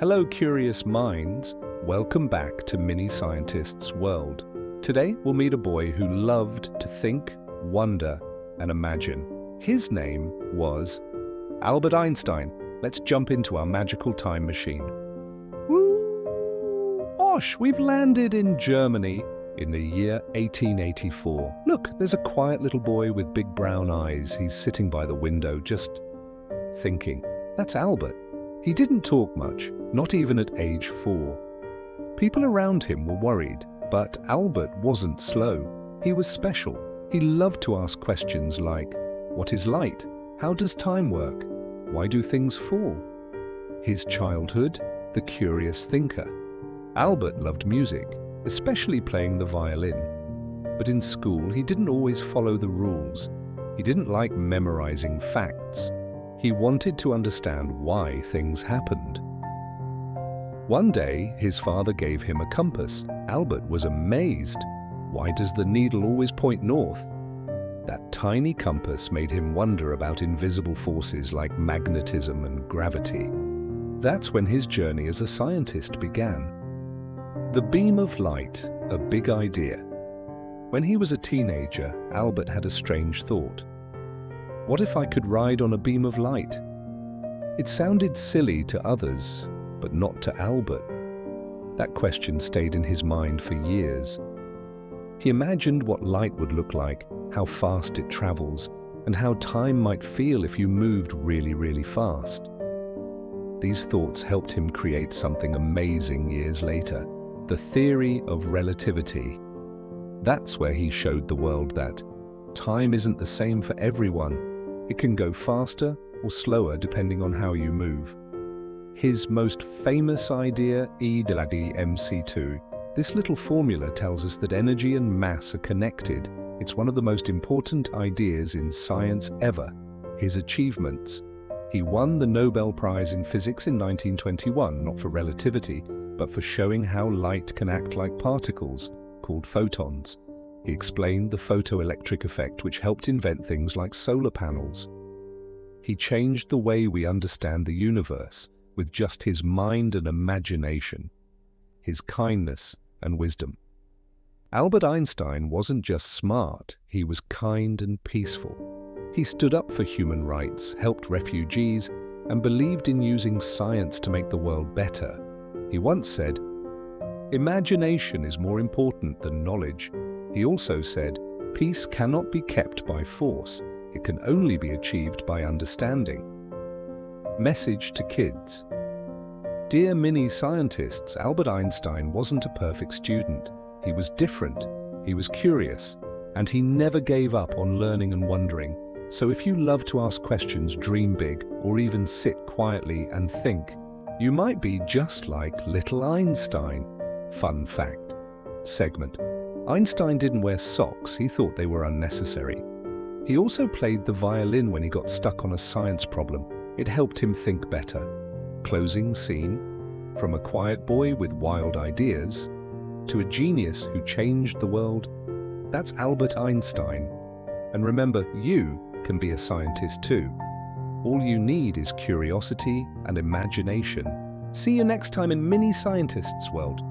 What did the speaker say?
Hello, curious minds. Welcome back to Mini Scientist's World. Today, we'll meet a boy who loved to think, wonder, and imagine. His name was Albert Einstein. Let's jump into our magical time machine. Woo! Osh, we've landed in Germany in the year 1884. Look, there's a quiet little boy with big brown eyes. He's sitting by the window, just thinking. That's Albert. He didn't talk much, not even at age 4. People around him were worried, but Albert wasn't slow. He was special. He loved to ask questions like, what is light? How does time work? Why do things fall? His childhood, the curious thinker. Albert loved music, especially playing the violin. But in school, he didn't always follow the rules. He didn't like memorizing facts. He wanted to understand why things happened. One day, his father gave him a compass. Albert was amazed. Why does the needle always point north? That tiny compass made him wonder about invisible forces like magnetism and gravity. That's when his journey as a scientist began. The beam of light, a big idea. When he was a teenager, Albert had a strange thought. What if I could ride on a beam of light? It sounded silly to others, but not to Albert. That question stayed in his mind for years. He imagined what light would look like, how fast it travels, and how time might feel if you moved really, really fast. These thoughts helped him create something amazing years later, the Theory of Relativity. That's where he showed the world that time isn't the same for everyone. It can go faster or slower depending on how you move. His most famous idea, E = mc2, this little formula tells us that energy and mass are connected. It's one of the most important ideas in science ever. His achievements. He won the Nobel Prize in Physics in 1921, not for relativity, but for showing how light can act like particles, called photons. He explained the photoelectric effect, which helped invent things like solar panels. He changed the way we understand the universe with just his mind and imagination, his kindness and wisdom. Albert Einstein wasn't just smart, he was kind and peaceful. He stood up for human rights, helped refugees, and believed in using science to make the world better. He once said, "Imagination is more important than knowledge." He also said, "Peace cannot be kept by force. It can only be achieved by understanding." Message to kids. Dear mini scientists, Albert Einstein wasn't a perfect student. He was different, he was curious, and he never gave up on learning and wondering. So if you love to ask questions, dream big, or even sit quietly and think, you might be just like little Einstein. Fun fact. Segment. Einstein didn't wear socks, he thought they were unnecessary. He also played the violin when he got stuck on a science problem. It helped him think better. Closing scene. From a quiet boy with wild ideas to a genius who changed the world, that's Albert Einstein. And remember, you can be a scientist too. All you need is curiosity and imagination. See you next time in Mini Scientist's World.